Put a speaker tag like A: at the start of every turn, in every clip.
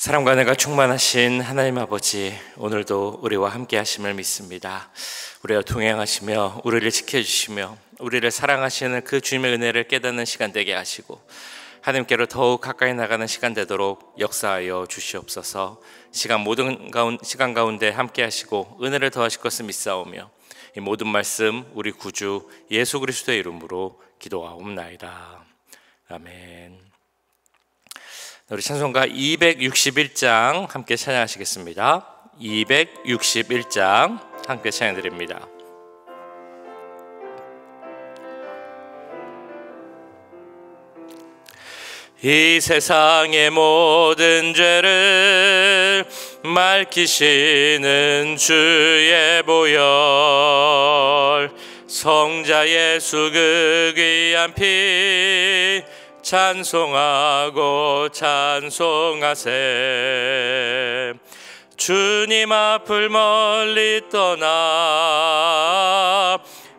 A: 사랑과 은혜가 충만하신 하나님 아버지, 오늘도 우리와 함께 하심을 믿습니다. 우리와 동행하시며 우리를 지켜주시며 우리를 사랑하시는 그 주님의 은혜를 깨닫는 시간 되게 하시고 하나님께로 더욱 가까이 나가는 시간 되도록 역사하여 주시옵소서. 모든 시간 가운데 함께 하시고 은혜를 더하실 것을 믿사오며 이 모든 말씀 우리 구주 예수 그리스도의 이름으로 기도하옵나이다. 아멘. 우리 찬송가 261장 함께 찬양하시겠습니다. 261장 함께 찬양드립니다. 이 세상의 모든 죄를 맑히시는 주의 보혈, 성자 예수 그 귀한 피 찬송하고 찬송하세. 주님 앞을 멀리 떠나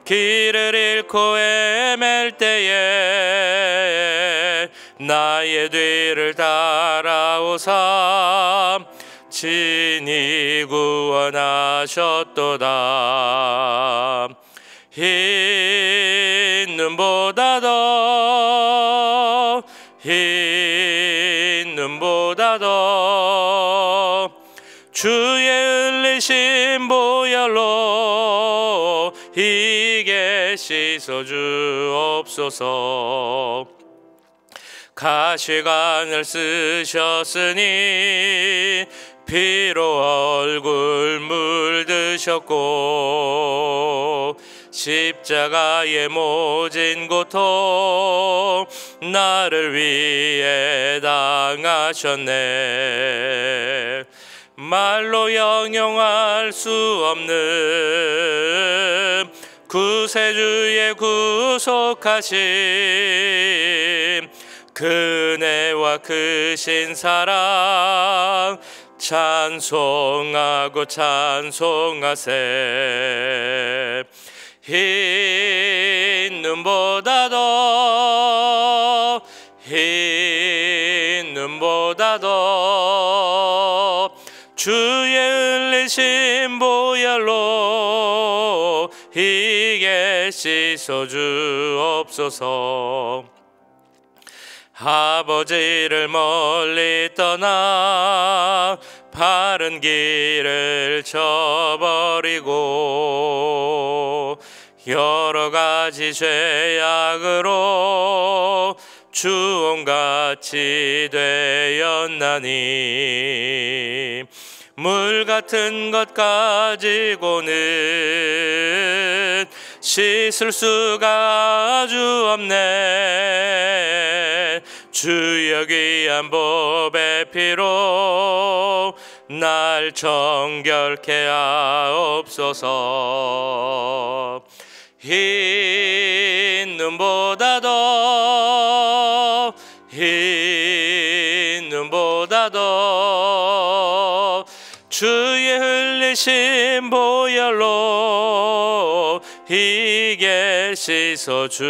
A: 길을 잃고 헤맬 때에 나의 뒤를 따라오사 친히 구원하셨도다. 흰 눈보다 더 흰 눈보다 더 주의 흘리신 보혈로 희게 씻어주옵소서. 가시관을 쓰셨으니 피로 얼굴 물드셨고 십자가의 모진 고통 나를 위해 당하셨네. 말로 형용할 수 없는 구세주의 구속하심, 그네와 크신 사랑 찬송하고 찬송하세. 흰 눈보다 더 흰 눈보다 더 주의 흘리신 보혈로 희게 씻어주옵소서. 아버지를 멀리 떠나 바른 길을 저버리고 여러 가지 죄악으로 주홍같이 되었나니 물 같은 것 가지고는 씻을 수가 아주 없네. 주여 귀한 보배 피로 날 정결케 하옵소서. 흰 눈보다 더 흰 눈보다 더 주의 흘리신 보혈로 희게 씻어주옵소서.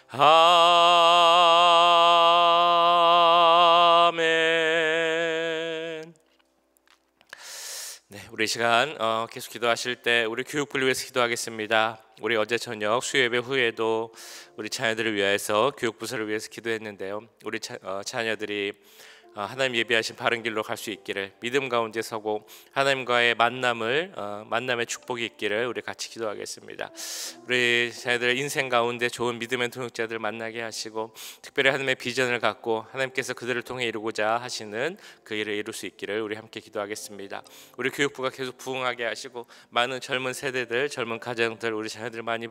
A: 아멘. 네, 우리 시간 계속 기도하실 때 우리 교육부를 위해서 기도하겠습니다. 우리 어제 저녁 수요예배 후에도 우리 자녀들을 위해서 교육부서를 위해서 기도했는데요. 우리 자녀들이 하나님 예비하신 바른 길로 갈 수 있기를, 믿음 가운데 서고 하나님과의 만남의 축복이 있기를 우리 같이 기도하겠습니다. 우리 자녀들 인생 가운데 좋은 믿음의 동역자들 만나게 하시고 특별히 하나님의 비전을 갖고 하나님께서 그들을 통해 이루고자 하시는 그 일을 이룰 수 있기를 우리 함께 기도하겠습니다. 우리 교육부가 계속 부흥하게 하시고 많은 젊은 세대들, 젊은 가정들, 우리 자녀들 많이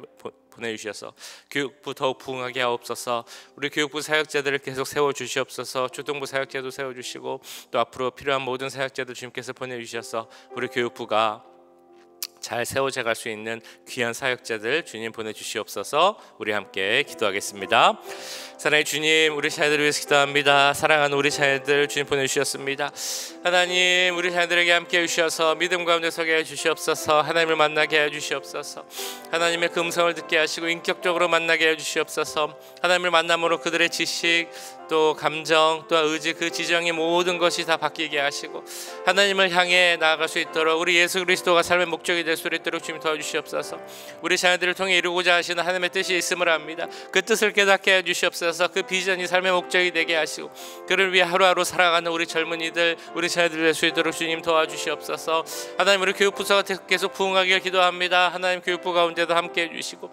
A: 보내주셔서 교육부 더욱 부흥하게 하옵소서. 우리 교육부 사역자들을 계속 세워주시옵소서. 초등부 사역자도 세워주시고 또 앞으로 필요한 모든 사역자들 주님께서 보내주셔서 우리 교육부가 잘 세워져 갈 수 있는 귀한 사역자들 주님 보내주시옵소서. 우리 함께 기도하겠습니다. 사랑의 주님, 우리 자녀들을 위해서 기도합니다. 사랑하는 우리 자녀들 주님 보내주셨습니다. 하나님, 우리 자녀들에게 함께 해주셔서 믿음 가운데 서게 해주시옵소서. 하나님을 만나게 해주시옵소서. 하나님의 그 음성을 듣게 하시고 인격적으로 만나게 해주시옵소서. 하나님을 만남으로 그들의 지식 또 감정 또 의지 그 지정의 모든 것이 다 바뀌게 하시고 하나님을 향해 나아갈 수 있도록 우리 예수 그리스도가 삶의 목적이 될 수 있도록 주님 도와주시옵소서. 우리 자녀들을 통해 이루고자 하시는 하나님의 뜻이 있음을 압니다. 그 뜻을 깨닫게 해주시옵소서. 그 비전이 삶의 목적이 되게 하시고 그를 위해 하루하루 살아가는 우리 젊은이들 우리 자녀들 될 수 있도록 주님 도와주시옵소서. 하나님, 우리 교육부서가 계속 부흥하길 기도합니다. 하나님, 교육부 가운데도 함께 해주시고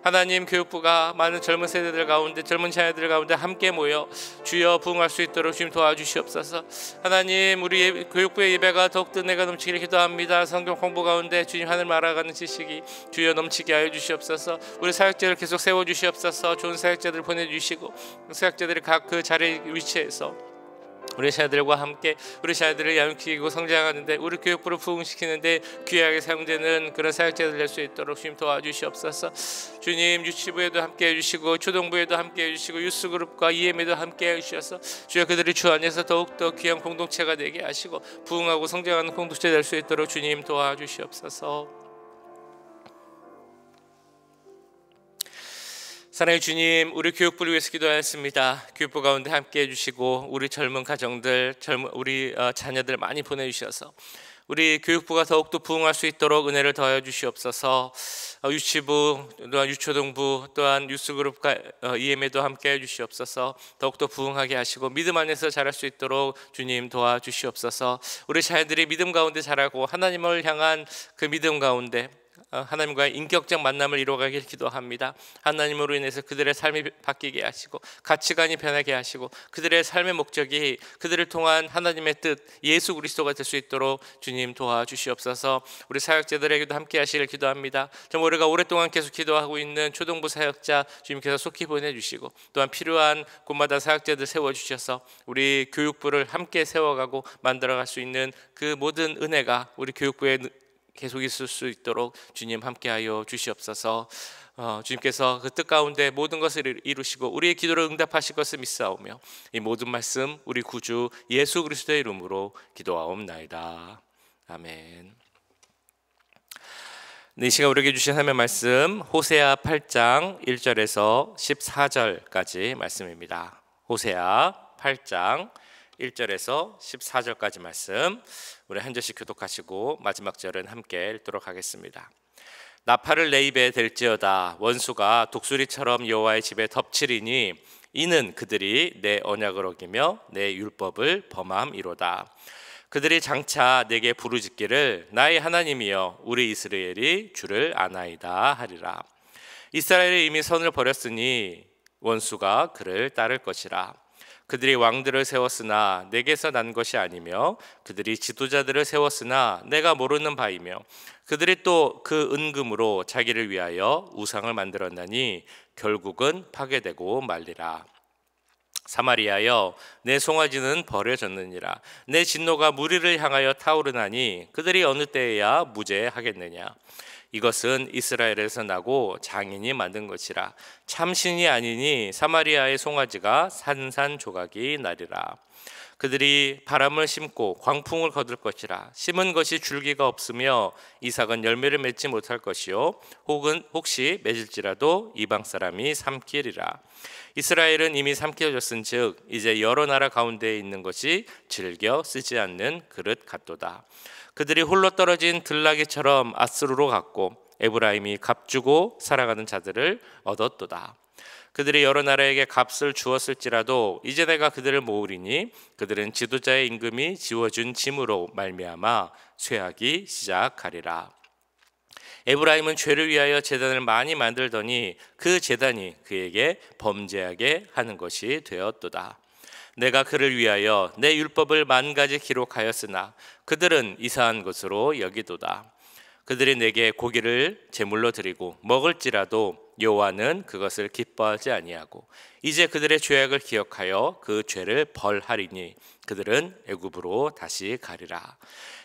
A: 하나님, 교육부가 많은 젊은 세대들 가운데 젊은 자녀들 가운데 함께 모여 주여 부흥할 수 있도록 주님 도와주시옵소서. 하나님, 우리 교육부의 예배가 더욱더 내가 넘치기를 기도합니다. 성경 공부 가운데 주님 하늘 알아가는 지식이 주여 넘치게 하여 주시옵소서. 우리 사역자를 계속 세워주시옵소서. 좋은 사역자들 보내주시고 사역자들이 각 그 자리 위치에서 우리 자녀들과 함께 우리 자녀들을 양육시키고 성장하는데 우리 교육부를 부흥시키는데 귀하게 사용되는 그런 사역자들 될 수 있도록 주님 도와주시옵소서. 주님, 유치부에도 함께 해주시고 초등부에도 함께 해주시고 유스그룹과 EM에도 함께 해주셔서 주여 그들이 주 안에서 더욱더 귀한 공동체가 되게 하시고 부흥하고 성장하는 공동체 될 수 있도록 주님 도와주시옵소서. 사랑의 주님, 우리 교육부를 위해서 기도하였습니다. 교육부 가운데 함께 해주시고 우리 젊은 가정들, 우리 자녀들 많이 보내주셔서 우리 교육부가 더욱더 부흥할 수 있도록 은혜를 더하여 주시옵소서. 유치부 또한 유초등부 또한 유스그룹과 EM에도 함께 해주시옵소서. 더욱더 부흥하게 하시고 믿음 안에서 자랄 수 있도록 주님 도와주시옵소서. 우리 자녀들이 믿음 가운데 자라고 하나님을 향한 그 믿음 가운데 하나님과의 인격적 만남을 이루어가길 기도합니다. 하나님으로 인해서 그들의 삶이 바뀌게 하시고 가치관이 변하게 하시고 그들의 삶의 목적이 그들을 통한 하나님의 뜻 예수 그리스도가 될 수 있도록 주님 도와주시옵소서. 우리 사역자들에게도 함께 하시길 기도합니다. 정말 우리가 오랫동안 계속 기도하고 있는 초등부 사역자 주님께서 속히 보내주시고 또한 필요한 곳마다 사역자들 세워주셔서 우리 교육부를 함께 세워가고 만들어갈 수 있는 그 모든 은혜가 우리 교육부에 계속 있을 수 있도록 주님 함께하여 주시옵소서. 주님께서 그 뜻 가운데 모든 것을 이루시고 우리의 기도를 응답하실 것을 믿사오며 이 모든 말씀 우리 구주 예수 그리스도의 이름으로 기도하옵나이다. 아멘. 이 시간 우리에게 주신 하나님의 말씀 호세아 8장 1절에서 14절까지 말씀입니다. 호세아 8장 1절에서 14절까지 말씀 우리 한 절씩 교독하시고 마지막 절은 함께 읽도록 하겠습니다. 나팔을 내 입에 댈지어다. 원수가 독수리처럼 여호와의 집에 덮치리니 이는 그들이 내 언약을 어기며 내 율법을 범함이로다. 그들이 장차 내게 부르짖기를 나의 하나님이여 우리 이스라엘이 주를 아나이다 하리라. 이스라엘이 이미 선을 버렸으니 원수가 그를 따를 것이라. 그들이 왕들을 세웠으나 내게서 난 것이 아니며 그들이 지도자들을 세웠으나 내가 모르는 바이며 그들이 또 그 은금으로 자기를 위하여 우상을 만들었나니 결국은 파괴되고 말리라. 사마리아여 내 송아지는 버려졌느니라. 내 진노가 무리를 향하여 타오르나니 그들이 어느 때에야 무죄하겠느냐. 이것은 이스라엘에서 나고 장인이 만든 것이라. 참신이 아니니 사마리아의 송아지가 산산조각이 나리라. 그들이 바람을 심고 광풍을 거둘 것이라. 심은 것이 줄기가 없으며 이삭은 열매를 맺지 못할 것이요 혹시 맺을지라도 이방 사람이 삼키리라. 이스라엘은 이미 삼켜졌은즉 이제 여러 나라 가운데에 있는 것이 즐겨 쓰지 않는 그릇 같도다. 그들이 홀로 떨어진 들나귀처럼 아스루로 갔고 에브라임이 값주고 살아가는 자들을 얻었도다. 그들이 여러 나라에게 값을 주었을지라도 이제 내가 그들을 모으리니 그들은 지도자의 임금이 지워준 짐으로 말미암아 쇠하기 시작하리라. 에브라임은 죄를 위하여 제단을 많이 만들더니 그 제단이 그에게 범죄하게 하는 것이 되었도다. 내가 그를 위하여 내 율법을 만가지 기록하였으나 그들은 이상한 것으로 여기도다. 그들이 내게 고기를 제물로 드리고 먹을지라도 여호와는 그것을 기뻐하지 아니하고 이제 그들의 죄악을 기억하여 그 죄를 벌하리니 그들은 애굽으로 다시 가리라.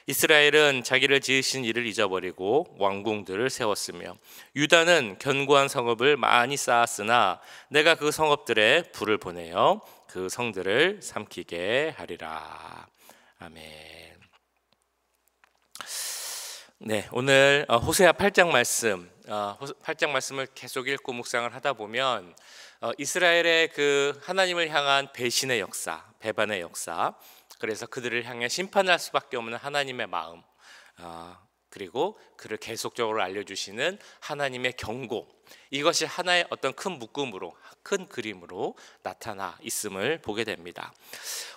A: 이스라엘은 자기를 지으신 이를 잊어버리고 왕궁들을 세웠으며 유다는 견고한 성읍을 많이 쌓았으나 내가 그 성읍들에 불을 보내어 그 성들을 삼키게 하리라. 아멘. 네, 오늘 호세아 8장 말씀, 8장 말씀을 계속 읽고 묵상을 하다 보면 이스라엘의 그 하나님을 향한 배신의 역사, 배반의 역사, 그래서 그들을 향해 심판할 수밖에 없는 하나님의 마음, 그리고 그를 계속적으로 알려주시는 하나님의 경고, 이것이 하나의 어떤 큰 묶음으로, 큰 그림으로 나타나 있음을 보게 됩니다.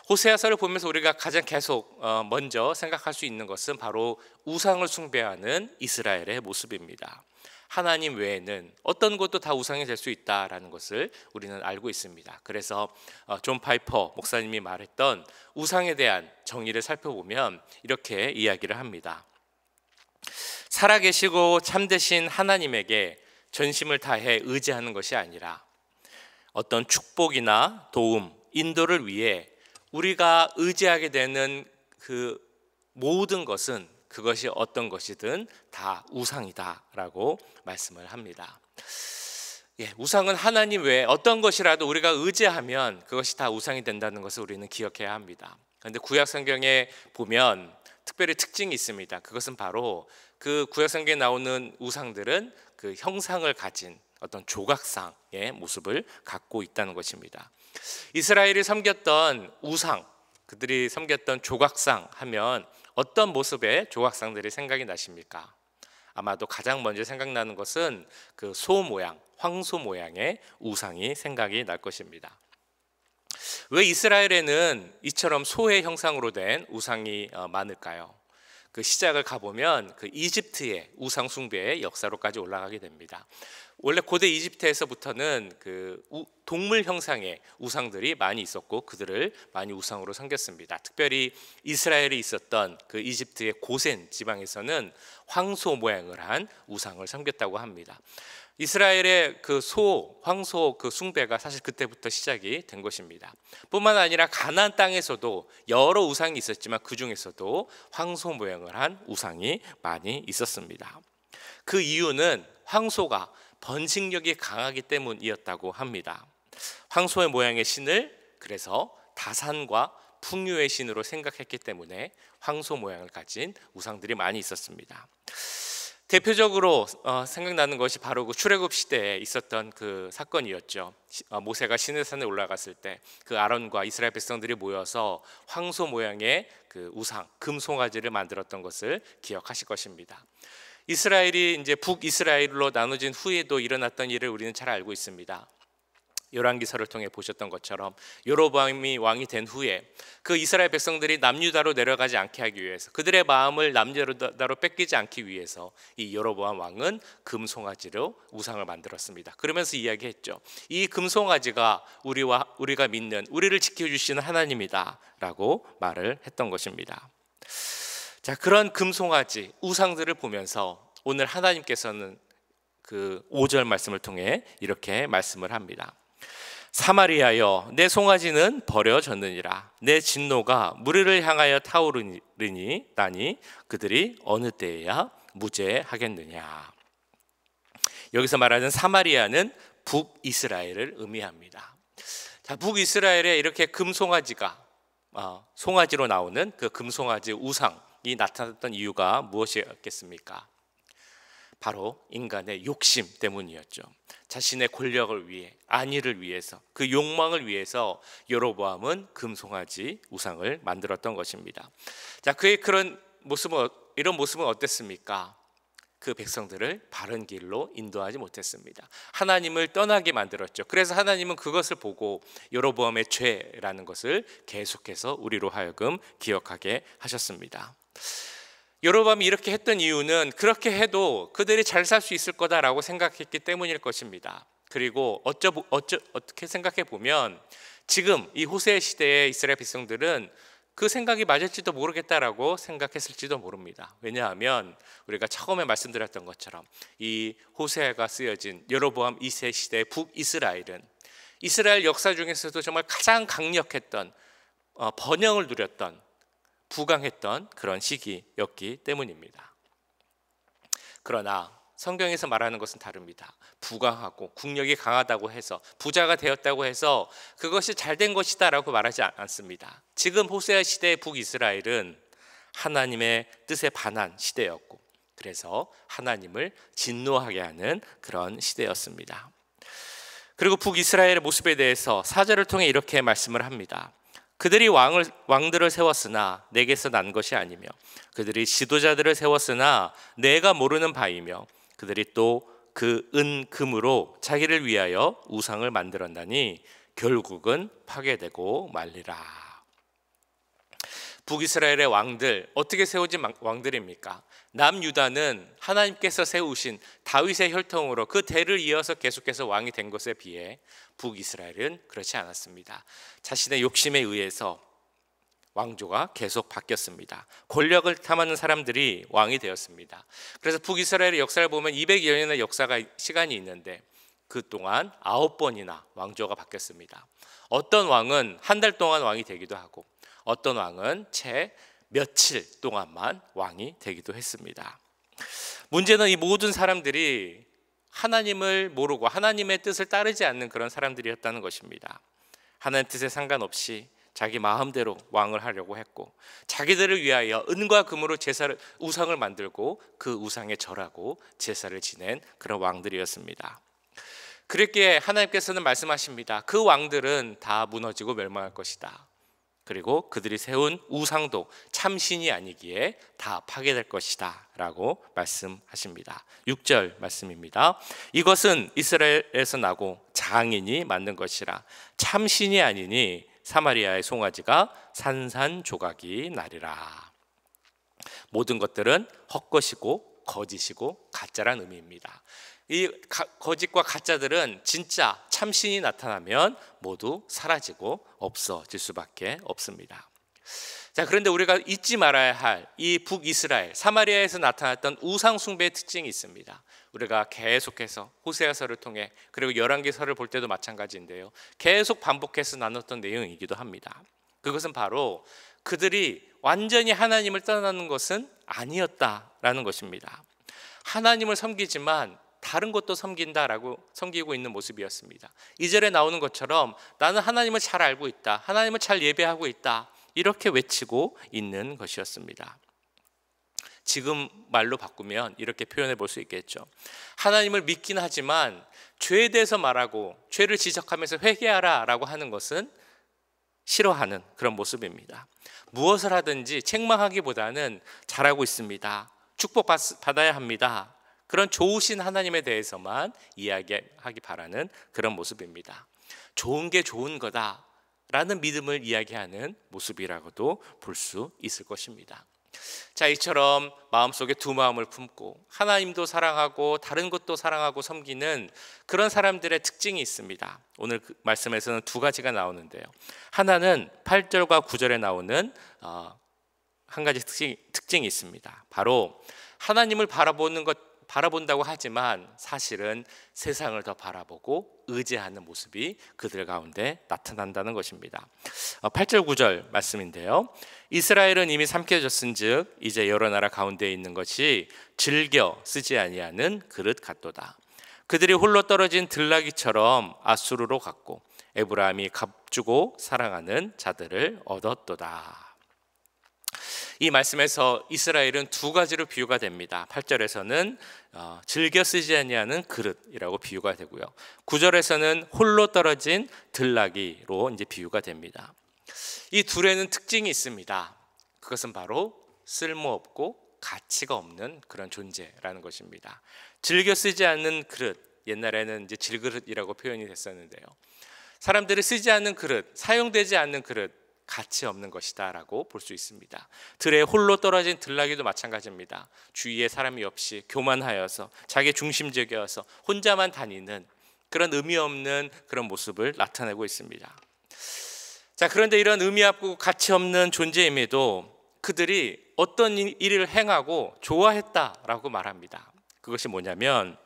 A: 호세아서를 보면서 우리가 가장 계속 먼저 생각할 수 있는 것은 바로 우상을 숭배하는 이스라엘의 모습입니다. 하나님 외에는 어떤 것도 다 우상이 될 수 있다라는 것을 우리는 알고 있습니다. 그래서 존 파이퍼 목사님이 말했던 우상에 대한 정의를 살펴보면 이렇게 이야기를 합니다. 살아계시고 참되신 하나님에게 전심을 다해 의지하는 것이 아니라 어떤 축복이나 도움, 인도를 위해 우리가 의지하게 되는 그 모든 것은 그것이 어떤 것이든 다 우상이다라고 말씀을 합니다. 우상은 하나님 외에 어떤 것이라도 우리가 의지하면 그것이 다 우상이 된다는 것을 우리는 기억해야 합니다. 그런데 구약 성경에 보면 특별히 특징이 있습니다. 그것은 바로 그 구약 성경에 나오는 우상들은 그 형상을 가진 어떤 조각상의 모습을 갖고 있다는 것입니다. 이스라엘이 섬겼던 우상, 그들이 섬겼던 조각상 하면 어떤 모습의 조각상들이 생각이 나십니까? 아마도 가장 먼저 생각나는 것은 그 소 모양, 황소 모양의 우상이 생각이 날 것입니다. 왜 이스라엘에는 이처럼 소의 형상으로 된 우상이 많을까요? 그 시작을 가보면 그 이집트의 우상 숭배의 역사로까지 올라가게 됩니다. 원래 고대 이집트에서부터는 그 동물 형상의 우상들이 많이 있었고 그들을 많이 우상으로 섬겼습니다. 특별히 이스라엘에 있었던 그 이집트의 고센 지방에서는 황소 모양을 한 우상을 섬겼다고 합니다. 이스라엘의 그 황소 그 숭배가 사실 그때부터 시작이 된 것입니다. 뿐만 아니라 가나안 땅에서도 여러 우상이 있었지만 그 중에서도 황소 모양을 한 우상이 많이 있었습니다. 그 이유는 황소가 번식력이 강하기 때문이었다고 합니다. 황소의 모양의 신을 그래서 다산과 풍요의 신으로 생각했기 때문에 황소 모양을 가진 우상들이 많이 있었습니다. 대표적으로 생각나는 것이 바로 그 출애굽 시대에 있었던 그 사건이었죠. 모세가 시내산에 올라갔을 때 그 아론과 이스라엘 백성들이 모여서 황소 모양의 그 우상 금송아지를 만들었던 것을 기억하실 것입니다. 이스라엘이 이제 북이스라엘로 나눠진 후에도 일어났던 일을 우리는 잘 알고 있습니다. 열왕기서를 통해 보셨던 것처럼 여로보암이 왕이 된 후에 그 이스라엘 백성들이 남유다로 내려가지 않게 하기 위해서 그들의 마음을 남유다로 뺏기지 않기 위해서 이 여로보암 왕은 금송아지로 우상을 만들었습니다. 그러면서 이야기했죠. 이 금송아지가 우리가 믿는 우리를 지켜주시는 하나님이다라고 말을 했던 것입니다. 자, 그런 금송아지 우상들을 보면서 오늘 하나님께서는 그 5절 말씀을 통해 이렇게 말씀을 합니다. 사마리아여 내 송아지는 버려졌느니라. 내 진노가 무리를 향하여 타오르니 나니 그들이 어느 때에야 무죄하겠느냐. 여기서 말하는 사마리아는 북이스라엘을 의미합니다. 자, 북이스라엘에 이렇게 금송아지가 송아지로 나오는 그 금송아지 우상이 나타났던 이유가 무엇이었겠습니까? 바로 인간의 욕심 때문이었죠. 자신의 권력을 위해, 안위를 위해서, 그 욕망을 위해서 여로보암은 금송아지 우상을 만들었던 것입니다. 자, 그의 이런 모습은 어땠습니까? 그 백성들을 바른 길로 인도하지 못했습니다. 하나님을 떠나게 만들었죠. 그래서 하나님은 그것을 보고 여로보암의 죄라는 것을 계속해서 우리로 하여금 기억하게 하셨습니다. 여로보암이 이렇게 했던 이유는 그렇게 해도 그들이 잘 살 수 있을 거다라고 생각했기 때문일 것입니다. 그리고 어떻게 생각해 보면 지금 이 호세 시대의 이스라엘 백성들은 그 생각이 맞을지도 모르겠다라고 생각했을지도 모릅니다. 왜냐하면 우리가 처음에 말씀드렸던 것처럼 이 호세아가 쓰여진 여로보암 2세 시대의 북이스라엘은 이스라엘 역사 중에서도 정말 가장 강력했던 번영을 누렸던 부강했던 그런 시기였기 때문입니다. 그러나 성경에서 말하는 것은 다릅니다. 부강하고 국력이 강하다고 해서 부자가 되었다고 해서 그것이 잘된 것이다 라고 말하지 않습니다. 지금 호세아 시대의 북이스라엘은 하나님의 뜻에 반한 시대였고, 그래서 하나님을 진노하게 하는 그런 시대였습니다. 그리고 북이스라엘의 모습에 대해서 사절을 통해 이렇게 말씀을 합니다. 그들이 왕들을 세웠으나 내게서 난 것이 아니며, 그들이 지도자들을 세웠으나 내가 모르는 바이며, 그들이 또 그 금으로 자기를 위하여 우상을 만들었나니 결국은 파괴되고 말리라. 북이스라엘의 왕들, 어떻게 세워진 왕들입니까? 남유다는 하나님께서 세우신 다윗의 혈통으로 그 대를 이어서 계속해서 왕이 된 것에 비해 북이스라엘은 그렇지 않았습니다. 자신의 욕심에 의해서 왕조가 계속 바뀌었습니다. 권력을 탐하는 사람들이 왕이 되었습니다. 그래서 북이스라엘의 역사를 보면 200여 년의 시간이 있는데 그동안 9번이나 왕조가 바뀌었습니다. 어떤 왕은 한 달 동안 왕이 되기도 하고, 어떤 왕은 채 며칠 동안만 왕이 되기도 했습니다. 문제는 이 모든 사람들이 하나님을 모르고 하나님의 뜻을 따르지 않는 그런 사람들이었다는 것입니다. 하나님 뜻에 상관없이 자기 마음대로 왕을 하려고 했고, 자기들을 위하여 은과 금으로 우상을 만들고 그 우상에 절하고 제사를 지낸 그런 왕들이었습니다. 그렇기에 하나님께서는 말씀하십니다. 그 왕들은 다 무너지고 멸망할 것이다. 그리고 그들이 세운 우상도 참신이 아니기에 다 파괴될 것이다 라고 말씀하십니다. 6절 말씀입니다. 이것은 이스라엘에서 나고 장인이 만든 것이라 참신이 아니니 사마리아의 송아지가 산산조각이 나리라. 모든 것들은 헛것이고 거짓이고 가짜란 의미입니다. 이 거짓과 가짜들은 진짜 참신이 나타나면 모두 사라지고 없어질 수밖에 없습니다. 자, 그런데 우리가 잊지 말아야 할 이 북이스라엘 사마리아에서 나타났던 우상 숭배의 특징이 있습니다. 우리가 계속해서 호세아서를 통해, 그리고 열왕기서를 볼 때도 마찬가지인데요, 계속 반복해서 나눴던 내용이기도 합니다. 그것은 바로 그들이 완전히 하나님을 떠나는 것은 아니었다라는 것입니다. 하나님을 섬기지만 다른 것도 섬기고 있는 모습이었습니다. 2절에 나오는 것처럼 나는 하나님을 잘 알고 있다, 하나님을 잘 예배하고 있다, 이렇게 외치고 있는 것이었습니다. 지금 말로 바꾸면 이렇게 표현해 볼 수 있겠죠. 하나님을 믿긴 하지만 죄에 대해서 말하고 죄를 지적하면서 회개하라 라고 하는 것은 싫어하는 그런 모습입니다. 무엇을 하든지 책망하기보다는 잘하고 있습니다, 축복받아야 합니다, 그런 좋으신 하나님에 대해서만 이야기하기 바라는 그런 모습입니다. 좋은 게 좋은 거다라는 믿음을 이야기하는 모습이라고도 볼 수 있을 것입니다. 자, 이처럼 마음속에 두 마음을 품고 하나님도 사랑하고 다른 것도 사랑하고 섬기는 그런 사람들의 특징이 있습니다. 오늘 그 말씀에서는 두 가지가 나오는데요, 하나는 8절과 9절에 나오는 한 가지 특징이 있습니다. 바로 하나님을 바라본다고 하지만 사실은 세상을 더 바라보고 의지하는 모습이 그들 가운데 나타난다는 것입니다. 8절 9절 말씀인데요, 이스라엘은 이미 삼켜졌은즉 이제 여러 나라 가운데 있는 것이 즐겨 쓰지 아니하는 그릇 같도다. 그들이 홀로 떨어진 들나귀처럼 아수르로 갔고 에브라임이 값주고 사랑하는 자들을 얻었도다. 이 말씀에서 이스라엘은 두 가지로 비유가 됩니다. 8절에서는 즐겨 쓰지 아니하는 그릇이라고 비유가 되고요, 9절에서는 홀로 떨어진 들나귀로 이제 비유가 됩니다. 이 둘에는 특징이 있습니다. 그것은 바로 쓸모없고 가치가 없는 그런 존재라는 것입니다. 즐겨 쓰지 않는 그릇, 옛날에는 이제 질그릇이라고 표현이 됐었는데요, 사람들이 쓰지 않는 그릇, 사용되지 않는 그릇, 가치 없는 것이다 라고 볼 수 있습니다. 들에 홀로 떨어진 들나귀도 마찬가지입니다. 주위에 사람이 없이 교만하여서 자기 중심적이어서 혼자만 다니는 그런 의미 없는 그런 모습을 나타내고 있습니다. 자, 그런데 이런 의미 없고 가치 없는 존재임에도 그들이 어떤 일을 행하고 좋아했다라고 말합니다. 그것이 뭐냐면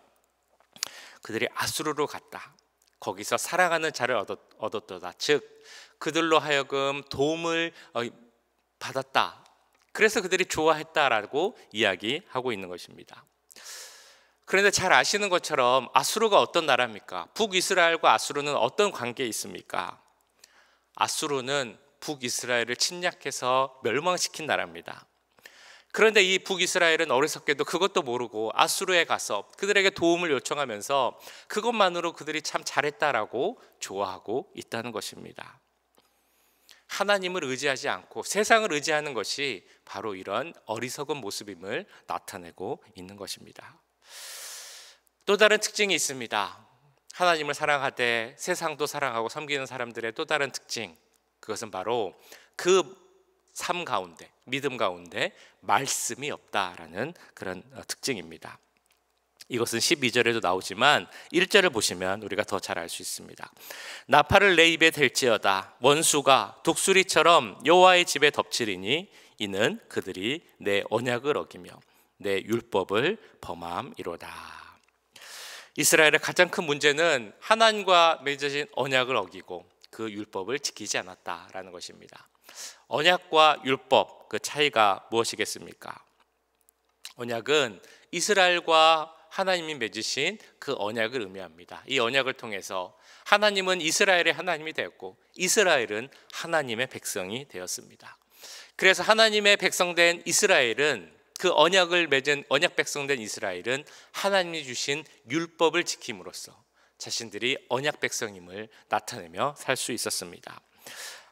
A: 그들이 아수르로 갔다. 거기서 사랑하는 자를 얻었도다. 즉 그들로 하여금 도움을 받았다. 그래서 그들이 좋아했다라고 이야기하고 있는 것입니다. 그런데 잘 아시는 것처럼 아수르가 어떤 나라입니까? 북이스라엘과 아수르는 어떤 관계에 있습니까? 아수르는 북이스라엘을 침략해서 멸망시킨 나라입니다. 그런데 이 북이스라엘은 어리석게도 그것도 모르고 아수르에 가서 그들에게 도움을 요청하면서 그것만으로 그들이 참 잘했다라고 좋아하고 있다는 것입니다. 하나님을 의지하지 않고 세상을 의지하는 것이 바로 이런 어리석은 모습임을 나타내고 있는 것입니다. 또 다른 특징이 있습니다. 하나님을 사랑하되 세상도 사랑하고 섬기는 사람들의 또 다른 특징, 그것은 바로 그 삶 가운데, 믿음 가운데 말씀이 없다라는 그런 특징입니다. 이것은 12절에도 나오지만 1절을 보시면 우리가 더 잘 알 수 있습니다. 나팔을 내 입에 댈지어다. 원수가 독수리처럼 여호와의 집에 덮치리니 이는 그들이 내 언약을 어기며 내 율법을 범함이로다. 이스라엘의 가장 큰 문제는 하나님과 맺어진 언약을 어기고 그 율법을 지키지 않았다라는 것입니다. 언약과 율법, 그 차이가 무엇이겠습니까? 언약은 이스라엘과 하나님이 맺으신 그 언약을 의미합니다. 이 언약을 통해서 하나님은 이스라엘의 하나님이 되었고 이스라엘은 하나님의 백성이 되었습니다. 그래서 하나님의 백성된 이스라엘은, 그 언약을 맺은 언약 백성된 이스라엘은 하나님이 주신 율법을 지킴으로써 자신들이 언약 백성임을 나타내며 살 수 있었습니다.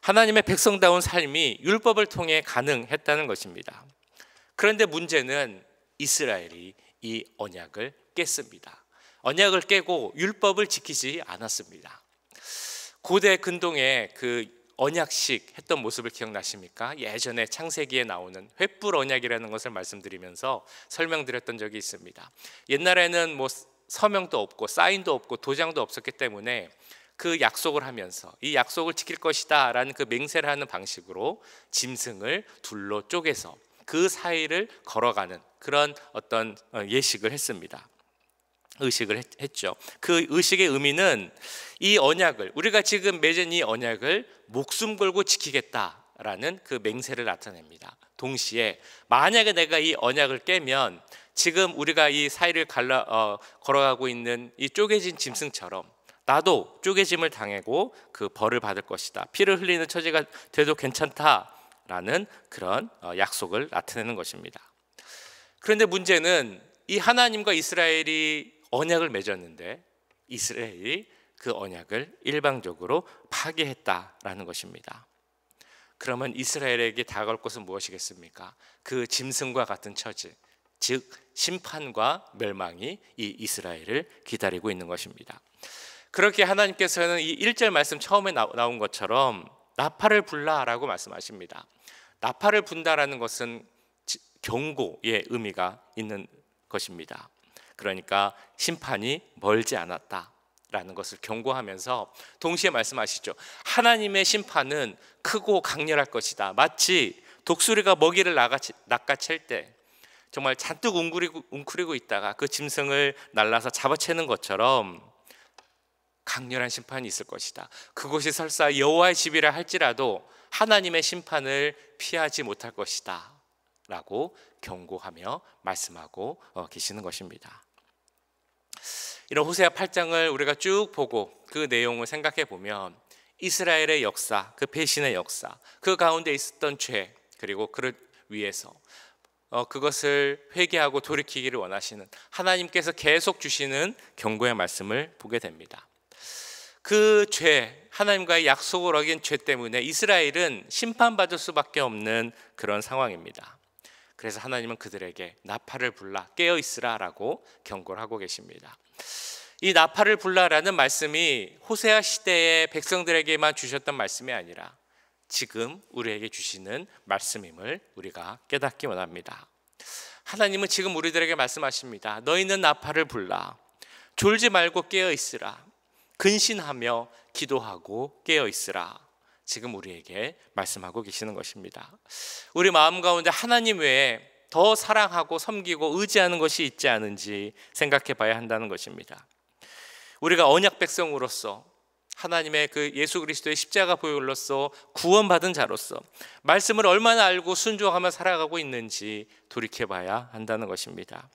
A: 하나님의 백성다운 삶이 율법을 통해 가능했다는 것입니다. 그런데 문제는 이스라엘이 이 언약을 깼습니다. 언약을 깨고 율법을 지키지 않았습니다. 고대 근동에 그 언약식 했던 모습을 기억나십니까? 예전에 창세기에 나오는 횃불 언약이라는 것을 말씀드리면서 설명드렸던 적이 있습니다. 옛날에는 뭐 서명도 없고 사인도 없고 도장도 없었기 때문에 그 약속을 하면서 이 약속을 지킬 것이다 라는 그 맹세를 하는 방식으로 짐승을 둘로 쪼개서 그 사이를 걸어가는 그런 어떤 예식을 했습니다. 의식을 했죠. 그 의식의 의미는 이 언약을, 우리가 지금 맺은 이 언약을 목숨 걸고 지키겠다라는 그 맹세를 나타냅니다. 동시에 만약에 내가 이 언약을 깨면 지금 우리가 이 사이를 걸어가고 있는 이 쪼개진 짐승처럼 나도 쪼개짐을 당하고 그 벌을 받을 것이다. 피를 흘리는 처지가 돼도 괜찮다라는 그런 약속을 나타내는 것입니다. 그런데 문제는 이 하나님과 이스라엘이 언약을 맺었는데 이스라엘이 그 언약을 일방적으로 파괴했다라는 것입니다. 그러면 이스라엘에게 다가올 것은 무엇이겠습니까? 그 짐승과 같은 처지, 즉 심판과 멸망이 이 이스라엘을 기다리고 있는 것입니다. 그렇게 하나님께서는 이 1절 말씀 처음에 나온 것처럼 나팔을 불라라고 말씀하십니다. 나팔을 분다라는 것은 경고의 의미가 있는 것입니다. 그러니까 심판이 멀지 않았다라는 것을 경고하면서 동시에 말씀하시죠. 하나님의 심판은 크고 강렬할 것이다. 마치 독수리가 먹이를 낚아챌 때 정말 잔뜩 웅크리고 있다가 그 짐승을 날라서 잡아채는 것처럼 강렬한 심판이 있을 것이다. 그곳이 설사 여호와의 집이라 할지라도 하나님의 심판을 피하지 못할 것이다 라고 경고하며 말씀하고 계시는 것입니다. 이런 호세아 8장을 우리가 쭉 보고 그 내용을 생각해 보면 이스라엘의 역사, 그 배신의 역사, 그 가운데 있었던 죄, 그리고 그를 위해서 그것을 회개하고 돌이키기를 원하시는 하나님께서 계속 주시는 경고의 말씀을 보게 됩니다. 그 죄, 하나님과의 약속을 어긴 죄 때문에 이스라엘은 심판받을 수밖에 없는 그런 상황입니다. 그래서 하나님은 그들에게 나팔을 불라 깨어 있으라라고 경고를 하고 계십니다. 이 나팔을 불라라는 말씀이 호세아 시대의 백성들에게만 주셨던 말씀이 아니라 지금 우리에게 주시는 말씀임을 우리가 깨닫기 원합니다. 하나님은 지금 우리들에게 말씀하십니다. 너희는 나팔을 불라, 졸지 말고 깨어 있으라, 근신하며 기도하고 깨어 있으라. 지금 우리에게 말씀하고 계시는 것입니다. 우리 마음 가운데 하나님 외에 더 사랑하고 섬기고 의지하는 것이 있지 않은지 생각해 봐야 한다는 것입니다. 우리가 언약 백성으로서 하나님의 그 예수 그리스도의 십자가 보혈로서 구원받은 자로서 말씀을 얼마나 알고 순종하며 살아가고 있는지 돌이켜봐야 한다는 것입니다.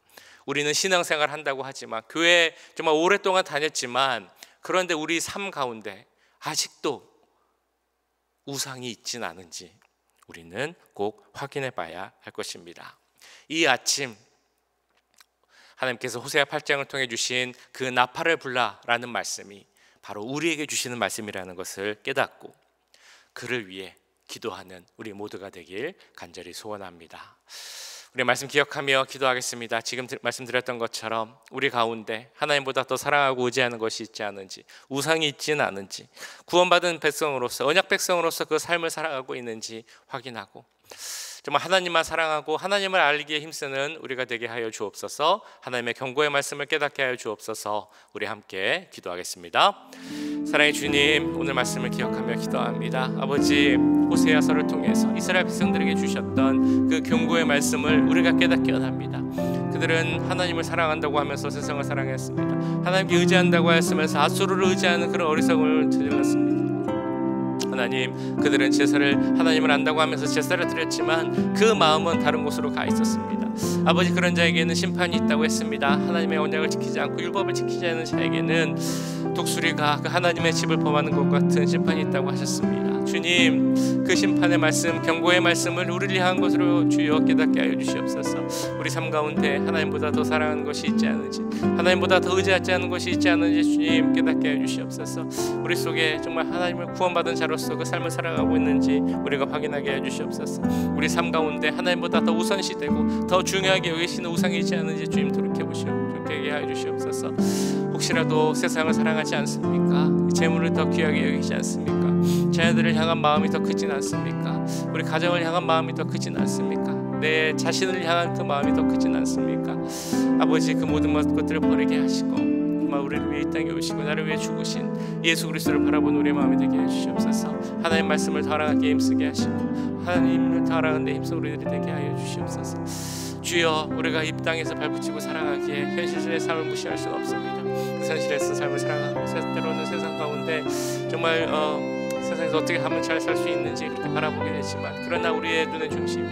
A: 우리는 신앙생활 한다고 하지만 교회 정말 오랫동안 다녔지만 그런데 우리 삶 가운데 아직도 우상이 있진 않은지 우리는 꼭 확인해 봐야 할 것입니다. 이 아침 하나님께서 호세아 8장을 통해 주신 그 나팔을 불라라는 말씀이 바로 우리에게 주시는 말씀이라는 것을 깨닫고 그를 위해 기도하는 우리 모두가 되길 간절히 소원합니다. 우리 말씀 기억하며 기도하겠습니다. 지금 말씀드렸던 것처럼 우리 가운데 하나님보다 더 사랑하고 의지하는 것이 있지 않은지, 우상이 있지는 않은지, 구원받은 백성으로서 언약 백성으로서 그 삶을 살아가고 있는지 확인하고 정말 하나님만 사랑하고 하나님을 알기에 힘쓰는 우리가 되게 하여 주옵소서. 하나님의 경고의 말씀을 깨닫게 하여 주옵소서. 우리 함께 기도하겠습니다. 사랑의 주님, 오늘 말씀을 기억하며 기도합니다. 아버지, 호세아서를 통해서 이스라엘 백성들에게 주셨던 그 경고의 말씀을 우리가 깨닫게 원합니다. 그들은 하나님을 사랑한다고 하면서 세상을 사랑했습니다. 하나님께 의지한다고 하였으면서 앗수르를 의지하는 그런 어리석음을 저질렀습니다. 하나님, 그들은 제사를 하나님을 안다고 하면서 제사를 드렸지만 그 마음은 다른 곳으로 가 있었습니다. 아버지, 그런 자에게는 심판이 있다고 했습니다. 하나님의 언약을 지키지 않고 율법을 지키지 않는 자에게는 독수리가 그 하나님의 집을 범하는 것 같은 심판이 있다고 하셨습니다. 주님, 그 심판의 말씀, 경고의 말씀을 우리를 향한 것으로 주여 깨닫게 하여 주시옵소서. 우리 삶 가운데 하나님보다 더 사랑하는 것이 있지 않은지, 하나님보다 더 의지하지 않는 것이 있지 않은지 주님 깨닫게 하여 주시옵소서. 우리 속에 정말 하나님을 구원받은 자로서 그 삶을 살아가고 있는지 우리가 확인하게 해 주시옵소서. 우리 삶 가운데 하나님보다 더 우선시되고 더 중요하게 여기시는 우상이 있지 않은지 주님 돌이켜보시게 하여 주시옵소서. 혹시라도 세상을 사랑하지 않습니까? 재물을 더 귀하게 여기지 않습니까? 자녀들을 향한 마음이 더 크진 않습니까? 우리 가정을 향한 마음이 더 크진 않습니까? 내 자신을 향한 그 마음이 더 크진 않습니까? 아버지, 그 모든 것들을 버리게 하시고 정말 우리를 위해 이 땅에 오시고 나를 위해 죽으신 예수 그리스도를 바라보는 우리의 마음이 되게 해주시옵소서. 하나님 말씀을 더 알아가게 힘쓰게 하시고 하나님을 더 알아가는 데 힘써 우리들이 되게 하여 주시옵소서. 주여, 우리가 이 땅에서 발붙이고 살아가기에 현실의 삶을 무시할 수는 없습니다. 그 현실에서 삶을 살아가고 때로는 세상 가운데 정말 세상에서 어떻게 하면 잘 살 수 있는지 그렇게 바라보게 되지만 그러나 우리의 눈의 중심이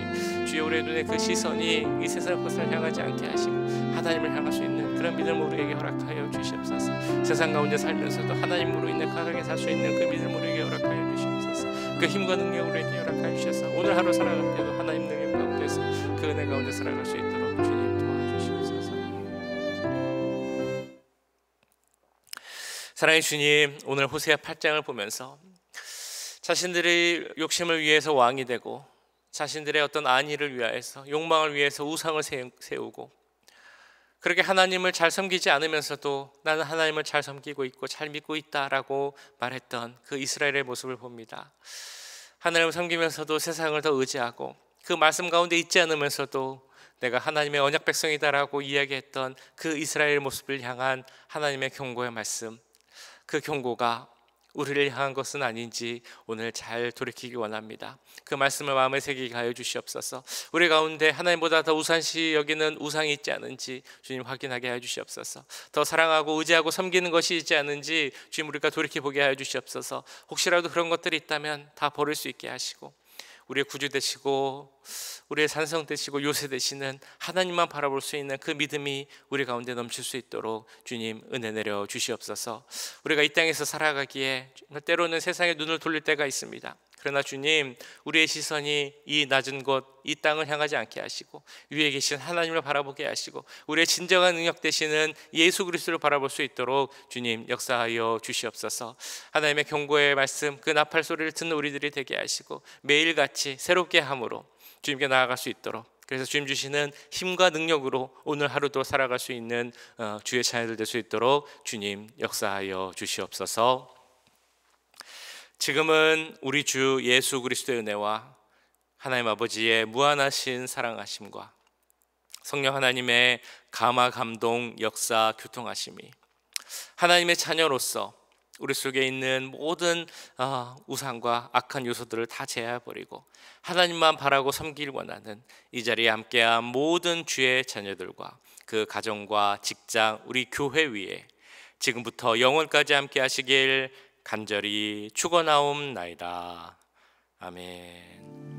A: 주여, 우리의 눈의 그 시선이 이 세상 것을 향하지 않게 하시고 하나님을 향할 수 있는 그런 믿음을 우리에게 허락하여 주시옵소서. 세상 가운데 살면서도 하나님으로 인해 강하게 살 수 있는 그 믿음을 우리에게 허락하여 주시옵소서. 그 힘과 능력을 우리에게 허락하여 주셔서 오늘 하루 살아갈 때도 하나님 능력 가운데서 그 은혜 가운데 살아갈 수 있도록 주님 도와주시옵소서. 사랑의 주님, 오늘 호세아 8장을 보면서 자신들의 욕심을 위해서 왕이 되고 자신들의 어떤 안위를 위하여서 욕망을 위해서 우상을 세우고 그렇게 하나님을 잘 섬기지 않으면서도 나는 하나님을 잘 섬기고 있고 잘 믿고 있다라고 말했던 그 이스라엘의 모습을 봅니다. 하나님을 섬기면서도 세상을 더 의지하고 그 말씀 가운데 있지 않으면서도 내가 하나님의 언약 백성이다라고 이야기했던 그 이스라엘의 모습을 향한 하나님의 경고의 말씀, 그 경고가 우리를 향한 것은 아닌지 오늘 잘 돌이키기 원합니다. 그 말씀을 마음에 새기게 하여 주시옵소서. 우리 가운데 하나님보다 더 우선시 여기는 우상이 있지 않은지 주님 확인하게 하여 주시옵소서. 더 사랑하고 의지하고 섬기는 것이 있지 않은지 주님 우리가 돌이켜보게 하여 주시옵소서. 혹시라도 그런 것들이 있다면 다 버릴 수 있게 하시고 우리의 구주 되시고 우리의 산성 되시고 요새 되시는 하나님만 바라볼 수 있는 그 믿음이 우리 가운데 넘칠 수 있도록 주님 은혜 내려 주시옵소서. 우리가 이 땅에서 살아가기에 때로는 세상에 눈을 돌릴 때가 있습니다. 그러나 주님, 우리의 시선이 이 낮은 곳, 이 땅을 향하지 않게 하시고 위에 계신 하나님을 바라보게 하시고 우리의 진정한 능력 되시는 예수 그리스도를 바라볼 수 있도록 주님 역사하여 주시옵소서. 하나님의 경고의 말씀, 그 나팔 소리를 듣는 우리들이 되게 하시고 매일같이 새롭게 함으로 주님께 나아갈 수 있도록, 그래서 주님 주시는 힘과 능력으로 오늘 하루도 살아갈 수 있는 주의 자녀들 될 수 있도록 주님 역사하여 주시옵소서. 지금은 우리 주 예수 그리스도의 은혜와 하나님 아버지의 무한하신 사랑하심과 성령 하나님의 감화 감동 역사 교통하심이 하나님의 자녀로서 우리 속에 있는 모든 우상과 악한 요소들을 다 제어해버리고 하나님만 바라고 섬기길 원하는 이 자리에 함께한 모든 주의 자녀들과 그 가정과 직장, 우리 교회 위에 지금부터 영원까지 함께 하시길 간절히 축원하옵나이다. 아멘.